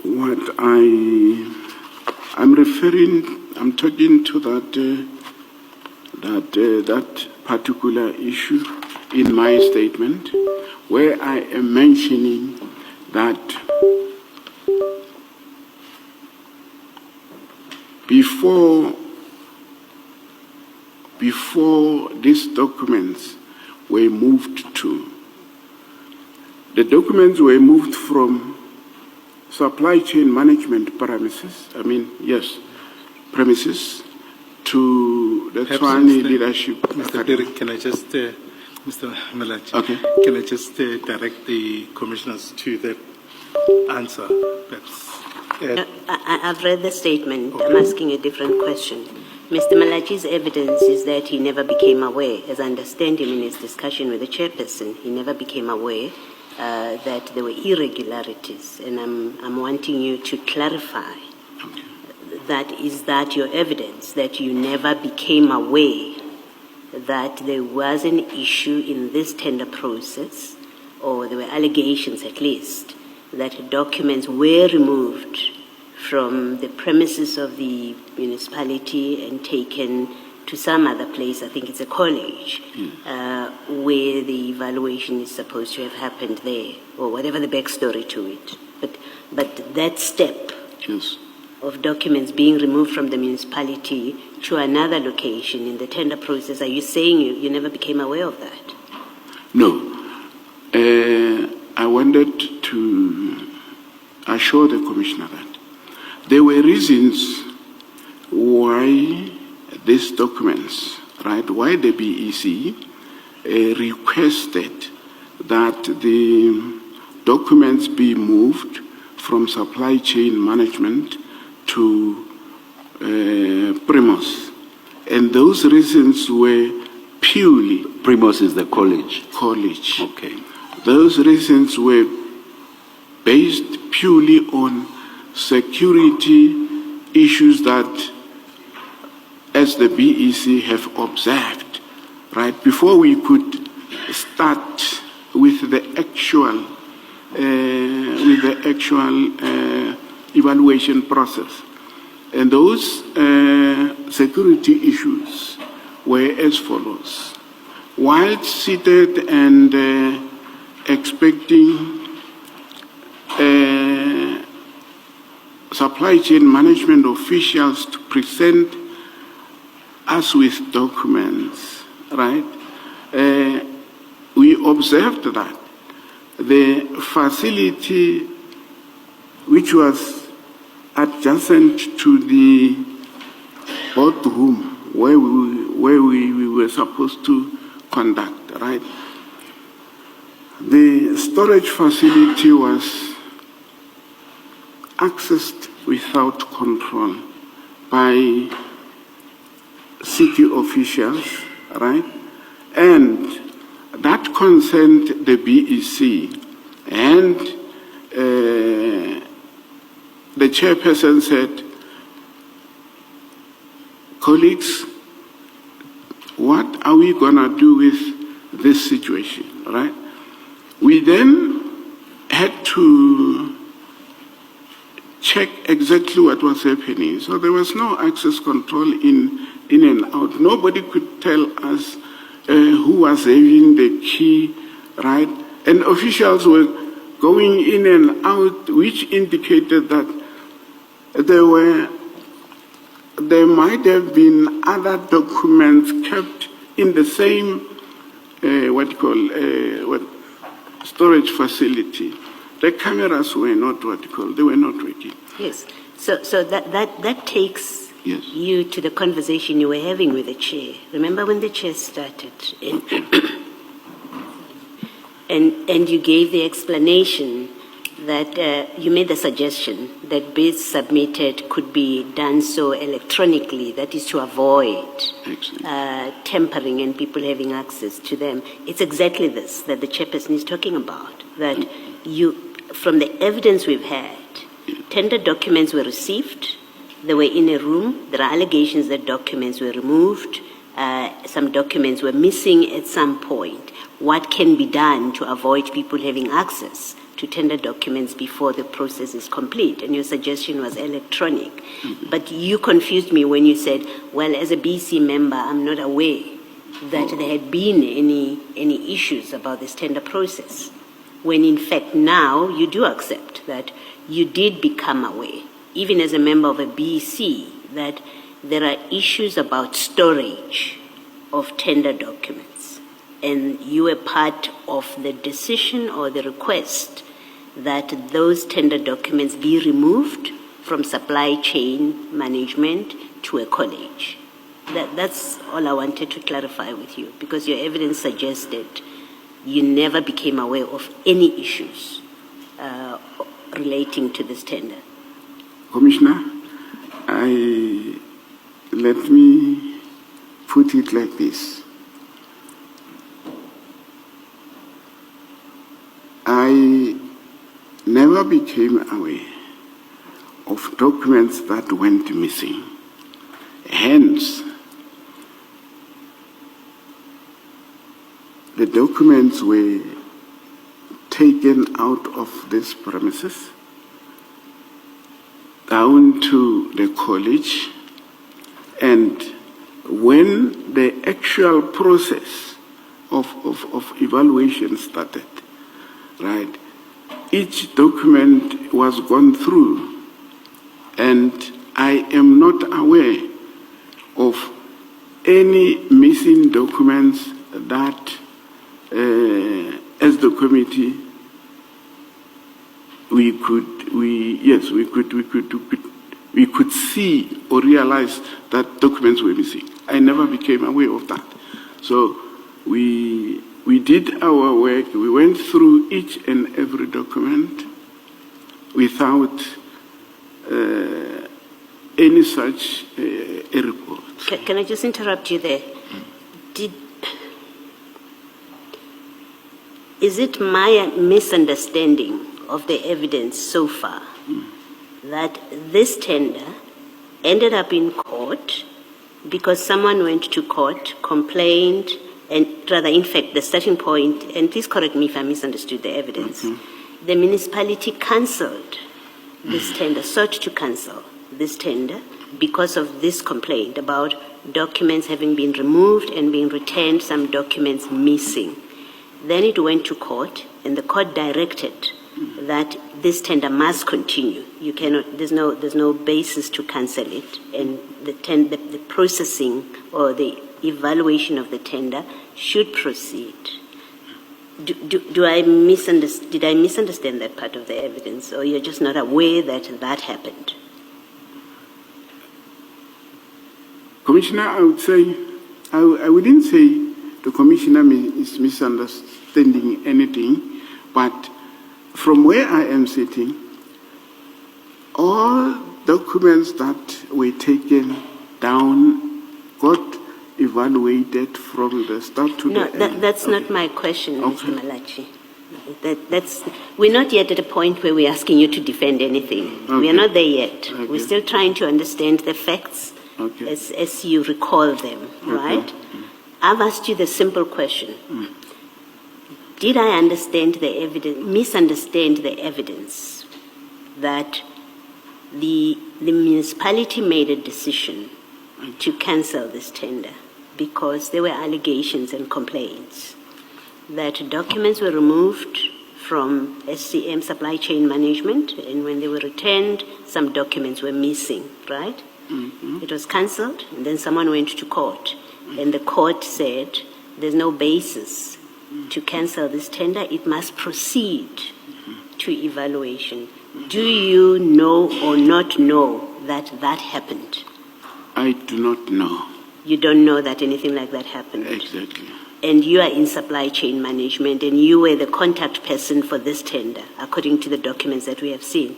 what I'm talking to that particular issue in my statement, where I am mentioning that before these documents were moved to, the documents were moved from supply chain management premises, premises, to the Tswane leadership. Mr. Derek, can I just, Mr. Malatjie, okay. Can I just direct the commissioners to the answer, perhaps? I've read the statement. Okay. I'm asking a different question. Mr. Malatjie's evidence is that he never became aware, as I understand him in his discussion with the chairperson, he never became aware that there were irregularities, and I'm wanting you to clarify. Okay. Is that your evidence, that you never became aware that there was an issue in this tender process, or there were allegations at least, that documents were removed from the premises of the municipality and taken to some other place, I think it's a college, where the evaluation is supposed to have happened there, or whatever the backstory to it. But that step, yes, of documents being removed from the municipality to another location in the tender process, are you saying you never became aware of that? No. I wanted to assure the Commissioner that there were reasons why these documents, right, why the BEC requested that the documents be moved from supply chain management to Primos. And those reasons were purely... Primos is the college? College. Okay. Those reasons were based purely on security issues that, as the BEC have observed, right, before we could start with the actual evaluation process. And those security issues were as follows. While seated and expecting supply chain management officials to present us with documents, right? We observed that the facility which was adjacent to the boardroom where we were supposed to conduct, right? The storage facility was accessed without control by city officials, right? And that concerned the BEC, and the chairperson said, colleagues, what are we going to do with this situation, right? We then had to check exactly what was happening. So there was no access control in and out. Nobody could tell us who was having the key, right? And officials were going in and out, which indicated that there might have been other documents kept in the same storage facility. The cameras were not they were not working. Yes. So that takes you to the conversation you were having with the chair. Remember when the chair started and you gave the explanation that you made the suggestion that bids submitted could be done so electronically, that is to avoid tampering and people having access to them. It's exactly this that the chairperson is talking about, that from the evidence we've had, tender documents were received, they were in a room, there are allegations that documents were removed, some documents were missing at some point. What can be done to avoid people having access to to tender documents before the process is complete, and your suggestion was electronic. But you confused me when you said, well, as a BC member, I'm not aware that there had been any issues about this tender process, when in fact now you do accept that you did become aware, even as a member of a BC, that there are issues about storage of tender documents, and you were part of the decision or the request that those tender documents be removed from supply chain management to a college. That's all I wanted to clarify with you, because your evidence suggested you never became aware of any issues relating to this tender. Commissioner, let me put it like this. I never became aware of documents that went missing. Hence, the documents were taken out of this premises down to the college, and when the actual process of evaluation started, right, each document was gone through, and I am not aware of any missing documents that, as the committee, we could see or realize that documents were missing. I never became aware of that. So we did our work. We went through each and every document without any such a report. Can I just interrupt you there? Is it my misunderstanding of the evidence so far that this tender ended up in court because someone went to court, complained, and rather, in fact, the starting point, and please correct me if I misunderstood the evidence, the municipality cancelled this tender, sought to cancel this tender because of this complaint about documents having been removed and being returned, some documents missing. Then it went to court, and the court directed that this tender must continue. You cannot. There's no basis to cancel it, and the processing or the evaluation of the tender should proceed. Did I misunderstand that part of the evidence, or you're just not aware that that happened? Commissioner, I would say, I wouldn't say the commissioner is misunderstanding anything, but from where I am sitting, all documents that were taken down got evaluated from the start to the end. That's not my question, Mr. Malatjie. We're not yet at a point where we're asking you to defend anything. We are not there yet. We're still trying to understand the facts as you recall them, right? I've asked you the simple question. Did I understand the evidence, misunderstand the evidence that the municipality made a decision to cancel this tender because there were allegations and complaints that documents were removed from SCM, supply chain management, and when they were returned, some documents were missing, right? It was cancelled, and then someone went to court, and the court said there's no basis to cancel this tender, it must proceed to evaluation. Do you know or not know that that happened? I do not know. You don't know that anything like that happened? Exactly. And you are in supply chain management, and you were the contact person for this tender, according to the documents that we have seen.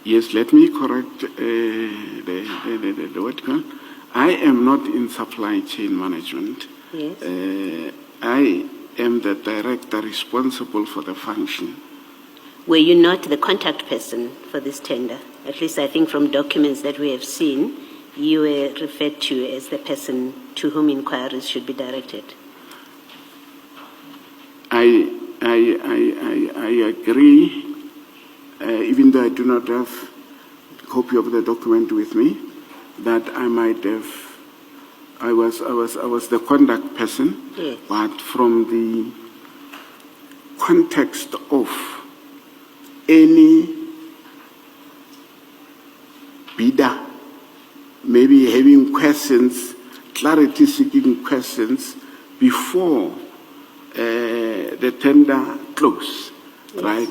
Yes, let me correct the word. I am not in supply chain management. Yes. I am the director responsible for the function. Were you not the contact person for this tender? At least I think from documents that we have seen, you were referred to as the person to whom inquiries should be directed. I I agree, even though I do not have a copy of the document with me, that I might have, I was the contact person, Yes. but from the context of any bidder maybe having questions, clarity-seeking questions before the tender close, Yes. right?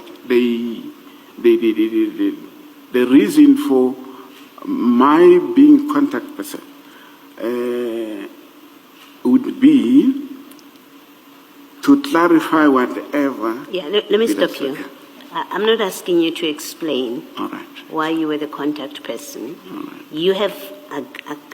The reason for my being contact person would be to clarify whatever. Yeah, let me stop Yes, you. okay. I'm not asking you to explain All right. why you were the contact person. All right. You have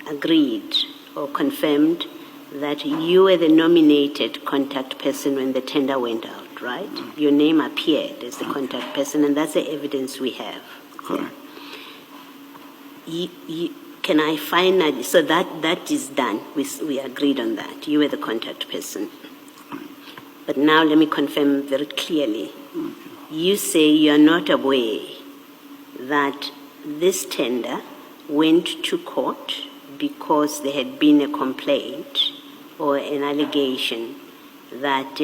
agreed or confirmed that you were the nominated contact person when the tender went out, right? Your name appeared as the contact person, and that's the evidence we have. Correct. Can I finally, so that is done. We agreed on that. You were the contact person. But now let me confirm very clearly. You say you are not aware that this tender went to court because there had been a complaint or an allegation that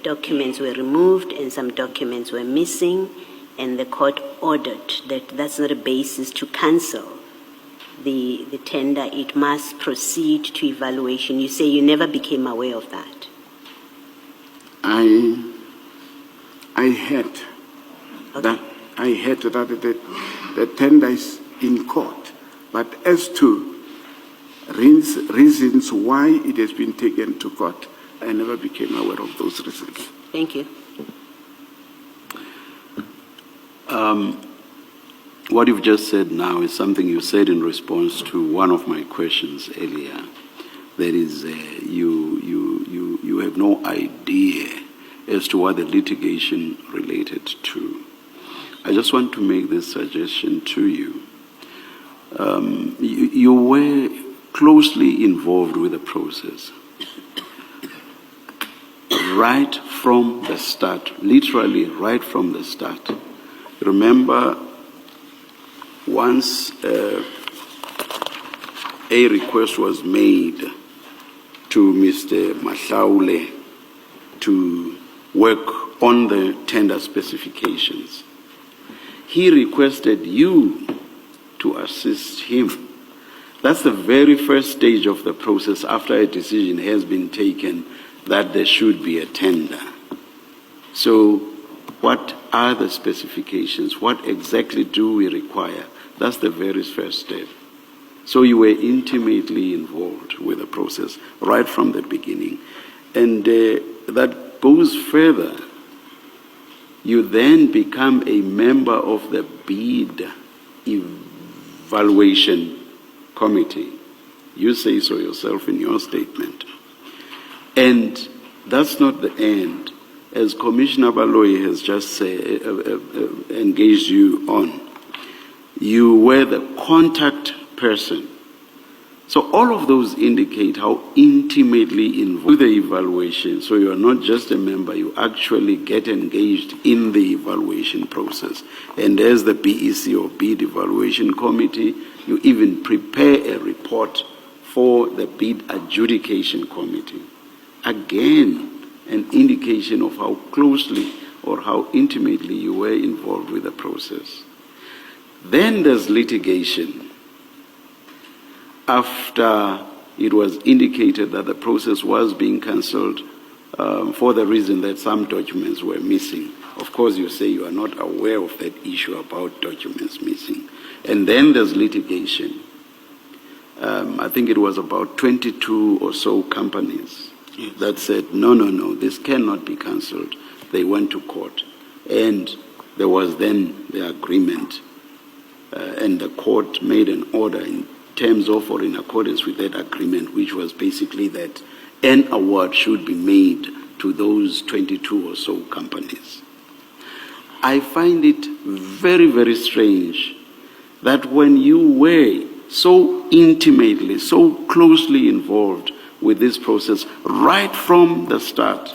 documents were removed and some documents were missing, and the court ordered that that's not a basis to cancel the tender. It must proceed to evaluation. You say you never became aware of that. I heard Okay. that the tender is in court, but as to reasons why it has been taken to court, I never became aware of those reasons. Thank you. What you've just said now is something you said in response to one of my questions earlier. That is, you have no idea as to what the litigation related to. I just want to make this suggestion to you. You were closely involved with the process. Right from the start, literally right from the start. Remember, once a request was made to Mr. Mahlaule to work on the tender specifications, he requested you to assist him. That's the very first stage of the process after a decision has been taken that there should be a tender. So what are the specifications? What exactly do we require? That's the very first step. So you were intimately involved with the process right from the beginning. And that goes further. You then become a member of the bid evaluation committee. You say so yourself in your statement. And that's not the end. As Commissioner Baloyi has just engaged you on, you were the contact person. So all of those indicate how intimately involved with the evaluation. So you are not just a member, you actually get engaged in the evaluation process. And as the BEC or Bid Evaluation Committee, you even prepare a report for the Bid Adjudication Committee. Again, an indication of how closely or how intimately you were involved with the process. Then there's litigation. After it was indicated that the process was being cancelled for the reason that some documents were missing. Of course, you say you are not aware of that issue about documents missing. And then there's litigation. I think it was about 22 or so companies that said, no, this cannot be cancelled. They went to court. And there was then the agreement. And the court made an order in terms of or in accordance with that agreement, which was basically that an award should be made to those 22 or so companies. I find it very, very strange that when you were so intimately, so closely involved with this process right from the start,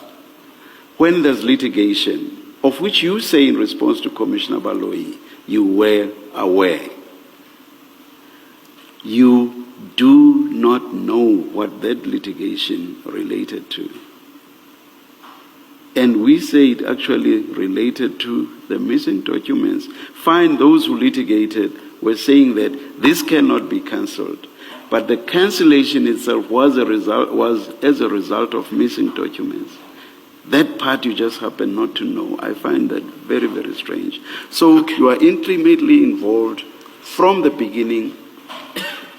when there's litigation, of which you say in response to Commissioner Baloyi, you were aware. You do not know what that litigation related to. And we say it actually related to the missing documents. Fine, those who litigated were saying that this cannot be cancelled. But the cancellation itself was as a result of missing documents. That part you just happen not to know. I find that very, very strange. So you are intimately involved from the beginning,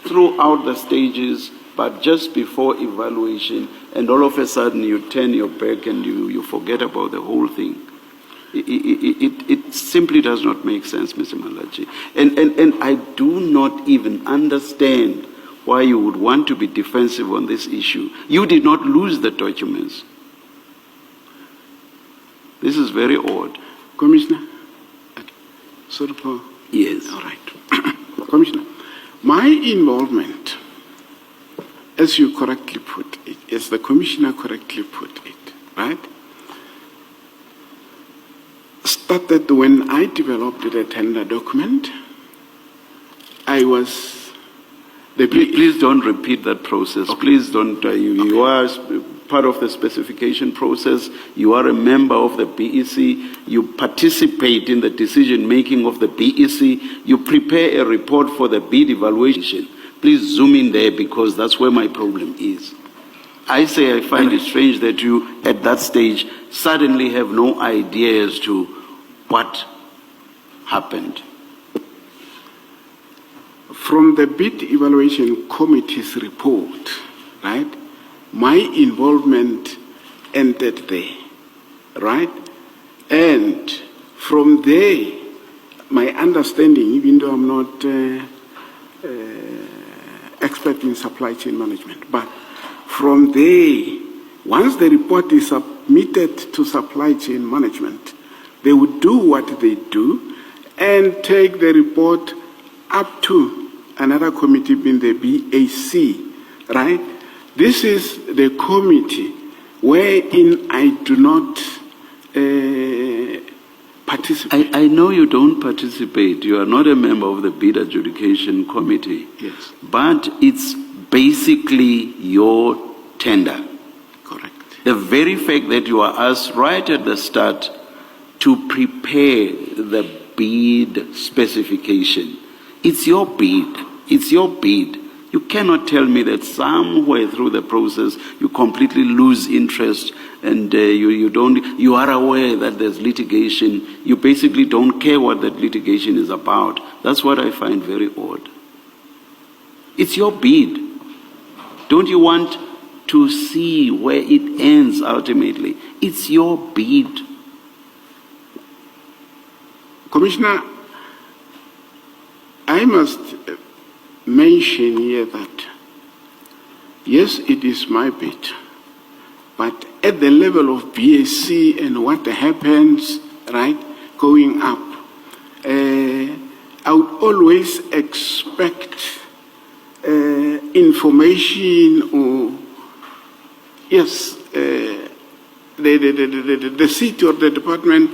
throughout the stages, but just before evaluation, and all of a sudden you turn your back and you forget about the whole thing. It simply does not make sense, Mr. Malatjie. And I do not even understand why you would want to be defensive on this issue. You did not lose the documents. This is very odd. Commissioner? Sorry for... Yes. All right. Commissioner, my involvement, as you correctly put it, as the Commissioner correctly put it, right, started when I developed the tender document. I was... Please don't repeat that process. Okay. Please don't. You are part of the specification process. You are a member of the BEC. You participate in the decision-making of the BEC. You prepare a report for the bid evaluation. Please zoom in there, because that's where my problem is. I say I find it strange that you, at that stage, suddenly have no idea as to what happened. From the bid evaluation committee's report, right, my involvement ended there, right? And from there, my understanding, even though I'm not expert in supply chain management, but from there, once the report is submitted to supply chain management, they would do what they do and take the report up to another committee, being the BAC, right? This is the committee wherein I do not participate. I know you don't participate. You are not a member of the bid adjudication committee. Yes. But it's basically your tender. Correct. The very fact that you are asked right at the start to prepare the bid specification, it's your bid. It's your bid. You cannot tell me that somewhere through the process you completely lose interest and you are aware that there's litigation. You basically don't care what that litigation is about. That's what I find very odd. It's your bid. Don't you want to see where it ends ultimately? It's your bid. Commissioner, I must mention here that, yes, it is my bid, but at the level of BAC and what happens, right, going up, I would always expect information or, yes, the city or the department,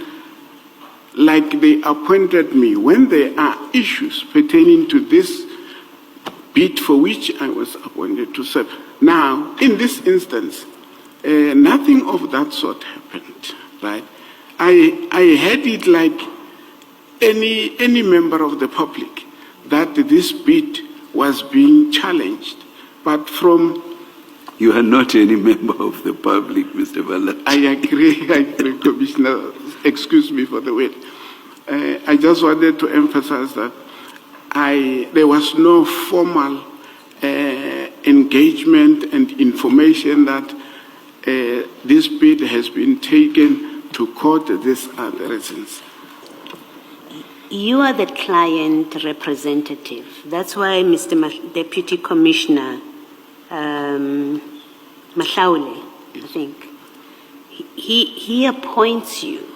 like they appointed me when there are issues pertaining to this bid for which I was appointed to serve. Now, in this instance, nothing of that sort happened, right? I had it like any member of the public that this bid was being challenged, but from... You are not any member of the public, Mr. Malatjie. I agree, Commissioner. Excuse me for the word. I just wanted to emphasize that there was no formal engagement and information that this bid has been taken to court. These are the reasons. You are the client representative. That's why Mr. Deputy Commissioner Mahlaule, I think, he appoints you.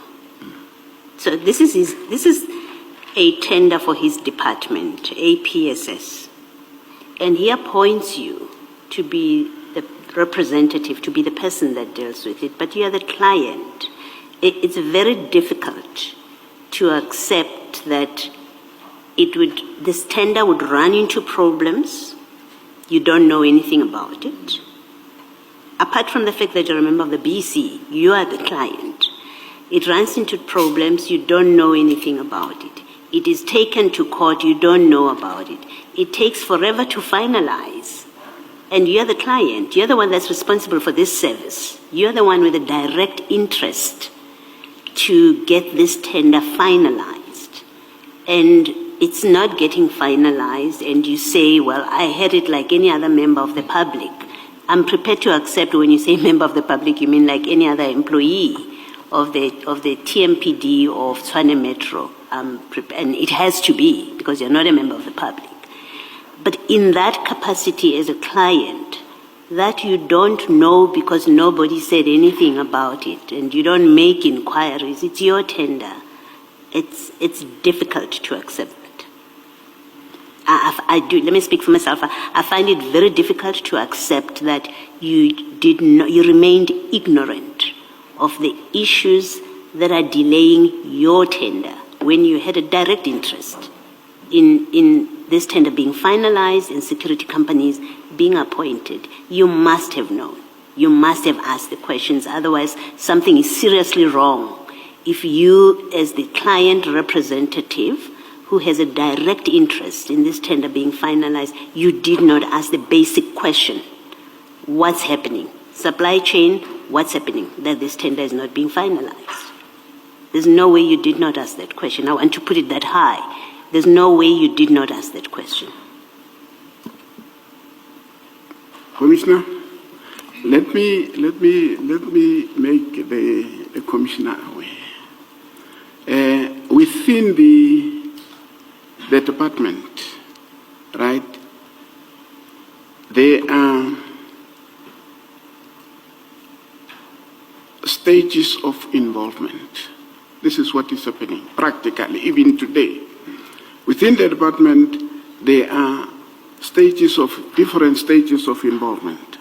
So this is a tender for his department, APSS, and he appoints you to be the representative, to be the person that deals with it, but you are the client. it's very difficult to accept that this tender would run into problems. You don't know anything about it. Apart from the fact that you're a member of the BC, you are the client. It runs into problems, you don't know anything about it. It is taken to court, you don't know about it. It takes forever to finalize. And you're the client, you're the one that's responsible for this service. You're the one with a direct interest to get this tender finalized. And it's not getting finalized, and you say, well, I had it like any other member of the public. I'm prepared to accept when you say member of the public, you mean like any other employee of the Tmpd or of Tshwane Metro. And it has to be, because you're not a member of the public. But in that capacity as a client, that you don't know because nobody said anything about it, and you don't make inquiries, it's your tender. It's difficult to accept that. I do. Let me speak for myself. I find it very difficult to accept that you remained ignorant of the issues that are delaying your tender when you had a direct interest in this tender being finalized and security companies being appointed. You must have known. You must have asked the questions. Otherwise, something is seriously wrong. If you, as the client representative who has a direct interest in this tender being finalized, you did not ask the basic question. What's happening? Supply chain, what's happening that this tender is not being finalized? There's no way you did not ask that question. I want to put it that high. There's no way you did not ask that question. Commissioner, let me make the commissioner aware. Within the department, right, there are stages of involvement. This is what is happening practically, even today. Within the department, there are different stages of involvement.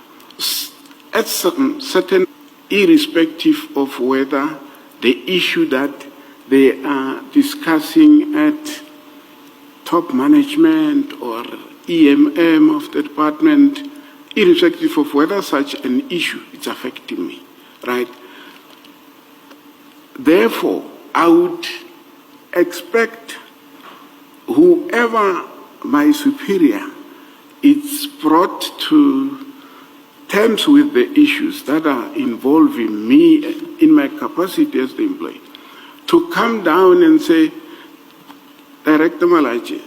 At certain, irrespective of whether the issue that they are discussing at top management or EMM of the department, irrespective of whether such an issue is affecting me, right? Therefore, I would expect whoever my superior is brought to terms with the issues that are involving me in my capacity as the employee, to come down and say, Director Malatjie,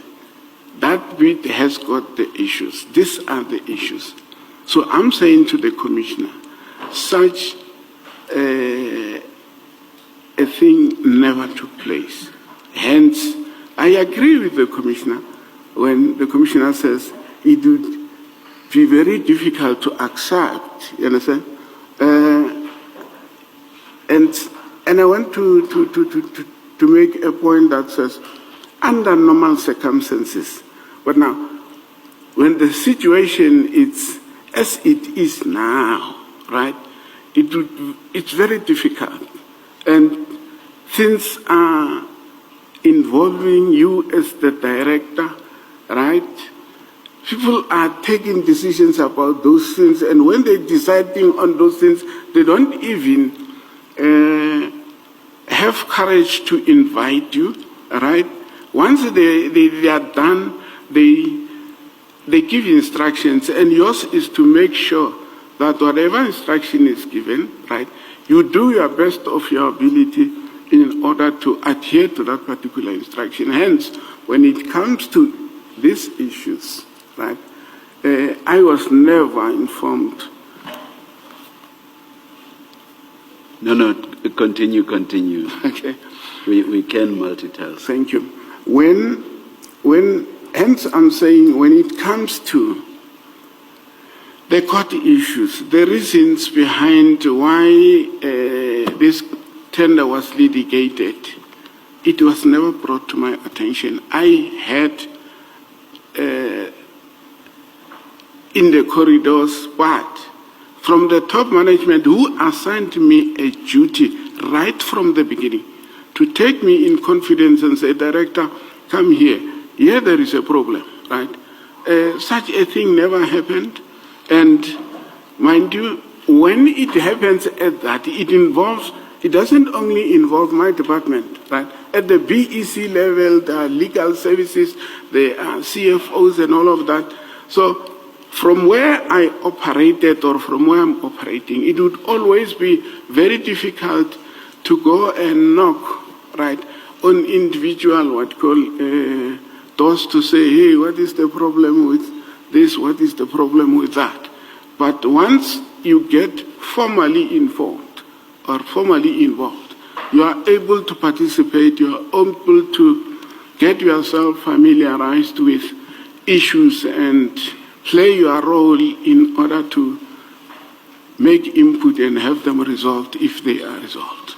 that bit has got the issues. These are the issues. So I'm saying to the commissioner, such a thing never took place. Hence, I agree with the commissioner when the commissioner says it would be very difficult to accept, you understand? And I want to make a point that says, under normal circumstances, but now, when the situation is as it is now, right, it's very difficult. And things are involving you as the director, right? People are taking decisions about those things, and when they're deciding on those things, they don't even have courage to invite you, right? Once they are done, they give instructions, and yours is to make sure that whatever instruction is given, right, you do your best of your ability in order to adhere to that particular instruction. Hence, when it comes to these issues, right, I was never informed. No, continue. Okay. We can multitask. Thank you. Hence I'm saying when it comes to the court issues, the reasons behind why this tender was litigated, it was never brought to my attention. I had in the corridors, but from the top management who assigned me a duty right from the beginning, to take me in confidence and say, Director, come here. Here there is a problem, right? Such a thing never happened. And mind you, when it happens at that, it doesn't only involve my department, right? At the BEC level, there are legal services, there are CFOs and all of that. So from where I operated or from where I'm operating, it would always be very difficult to go and knock, right, on individual, doors to say, hey, what is the problem with this? What is the problem with that? But once you get formally informed or formally involved, you are able to participate, you are able to get yourself familiarized with issues and play your role in order to make input and have them resolved if they are resolved.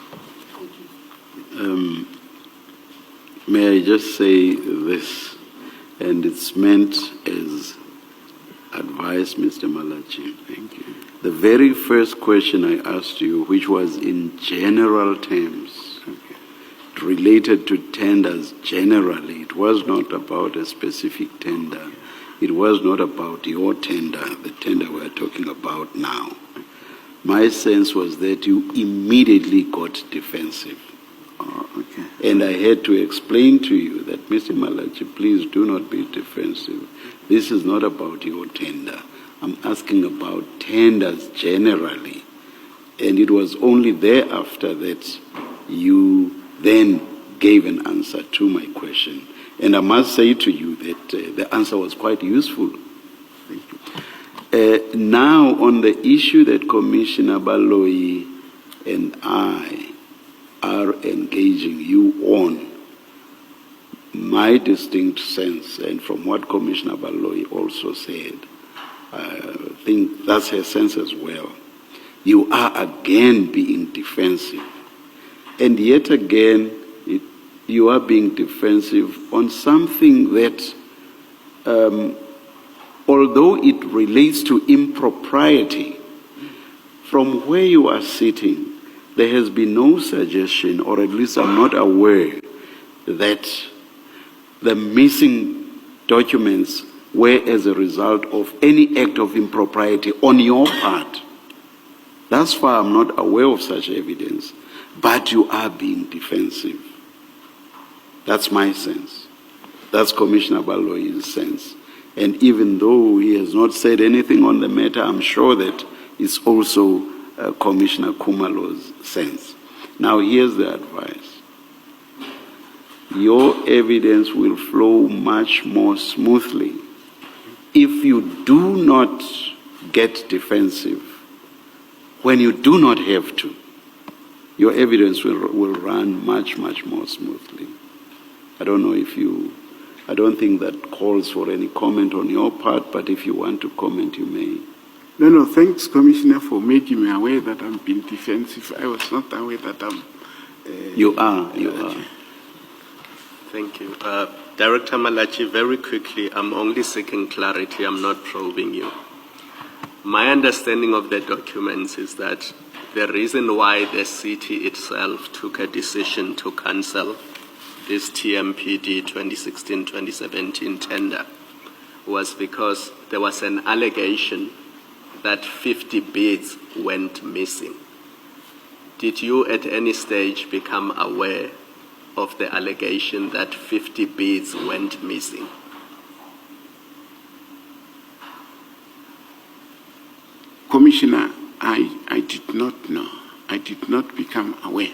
May I just say this, and it's meant as advice, Mr. Malatjie. Thank you. The very first question I asked you, which was in general terms, related to tenders generally, it was not about a specific tender. It was not about your tender, the tender we're talking about now. My sense was that you immediately got defensive. Oh, okay. And I had to explain to you that, Mr. Malatjie, please do not be defensive. This is not about your tender. I'm asking about tenders generally. And it was only thereafter that you then gave an answer to my question. And I must say to you that the answer was quite useful. Thank you. Now, on the issue that Commissioner Baloyi and I are engaging you on, my distinct sense, and from what Commissioner Baloyi also said, I think that's her sense as well, you are again being defensive. And yet again, you are being defensive on something that, although it relates to impropriety, from where you are sitting, there has been no suggestion, or at least I'm not aware, that the missing documents were as a result of any act of impropriety on your part. Thus far, I'm not aware of such evidence, but you are being defensive. That's my sense. That's Commissioner Baloyi's sense. And even though he has not said anything on the matter, I'm sure that it's also Commissioner Khumalo's sense. Now, here's the advice. Your evidence will flow much more smoothly if you do not get defensive when you do not have to. Your evidence will run much, much more smoothly. I don't know if I don't think that calls for any comment on your part, but if you want to comment, you may. No, thanks, Commissioner, for making me aware that I'm being defensive. I was not aware that I'm... You are. Thank you. Director Malatjie, very quickly, I'm only seeking clarity. I'm not probing you. My understanding of the documents is that the reason why the city itself took a decision to cancel this Tmpd 2016-2017 tender was because there was an allegation that 50 bids went missing. Did you at any stage become aware of the allegation that 50 bids went missing? Commissioner, I did not know. I did not become aware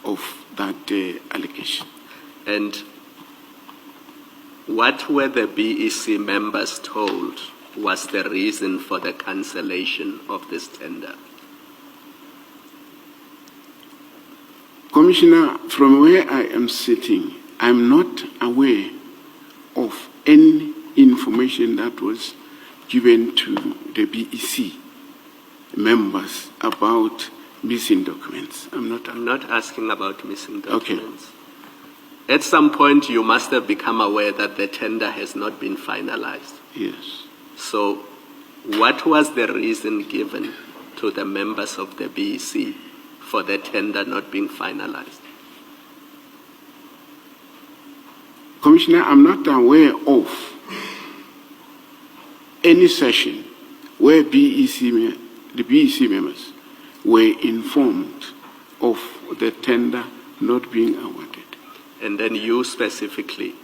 of that allegation. And what were the BEC members told was the reason for the cancellation of this tender? Commissioner, from where I am sitting, I'm not aware of any information that was given to the BEC members about missing documents. I'm not asking about missing documents. Okay. At some point, you must have become aware that the tender has not been finalized. Yes. So, what was the reason given to the members of the BEC for the tender not being finalized? Commissioner, I'm not aware of any session where the BEC members were informed of the tender not being awarded. And then you specifically,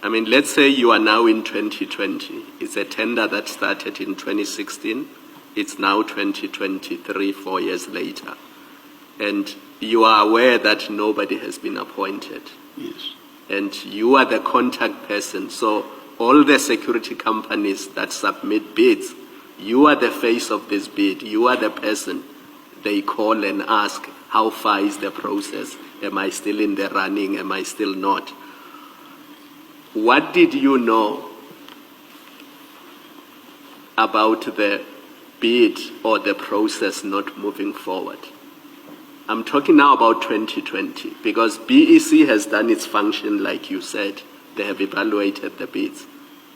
I mean, let's say you are now in 2020. It's a tender that started in 2016. It's now 2023, 4 years later. And you are aware that nobody has been appointed. Yes. And you are the contact person. So all the security companies that submit bids, you are the face of this bid. You are the person they call and ask, how far is the process? Am I still in the running? Am I still not? What did you know about the bid or the process not moving forward? I'm talking now about 2020 because BEC has done its function like you said. They have evaluated the bids.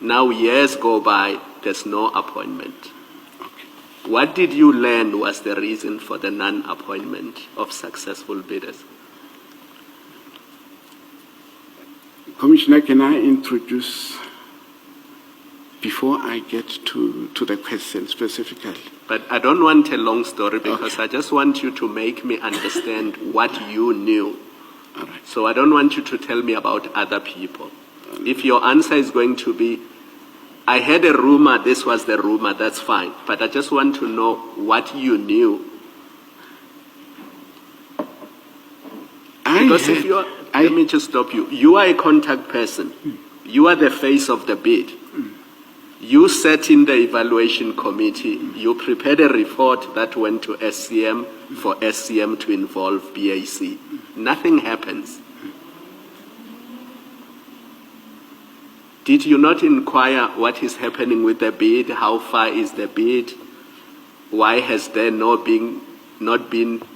Now years go by, there's no appointment. Okay. What did you learn was the reason for the non-appointment of successful bidders? Commissioner, can I introduce, before I get to the question specifically? But I don't want a long story because I just want you to make me understand what you knew. All right. So I don't want you to tell me about other people. If your answer is going to be, I had a rumor, this was the rumor, that's fine. But I just want to know what you knew. Because if you are, let me just stop you. You are a contact person. You are the face of the bid. You sat in the evaluation committee. You prepared a report that went to SCM for SCM to involve BAC. Nothing happens. Did you not inquire what is happening with the bid? How far is the bid? Why has there not been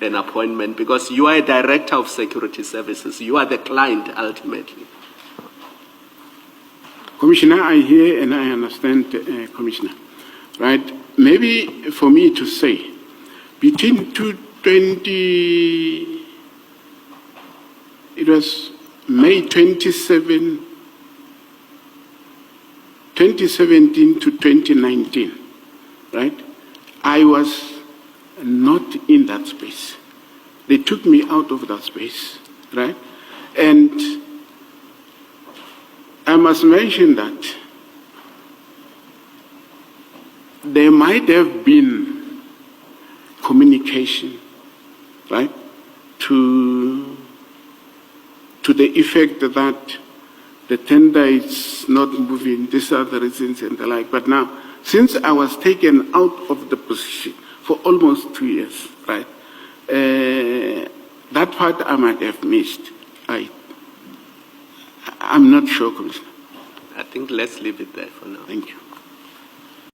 an appointment? Because you are a director of security services. You are the client ultimately. Commissioner, I hear and I understand, Commissioner. Right? Maybe for me to say, between 2020, it was May 2017 to 2019, right? I was not in that space. They took me out of that space, right? And I must mention that there might have been communication, right, to the effect that the tender is not moving, these are the reasons and the like. But now, since I was taken out of the position for almost 2 years, right, that part I might have missed. I'm not sure, Commissioner. I think let's leave it there for now. Thank you.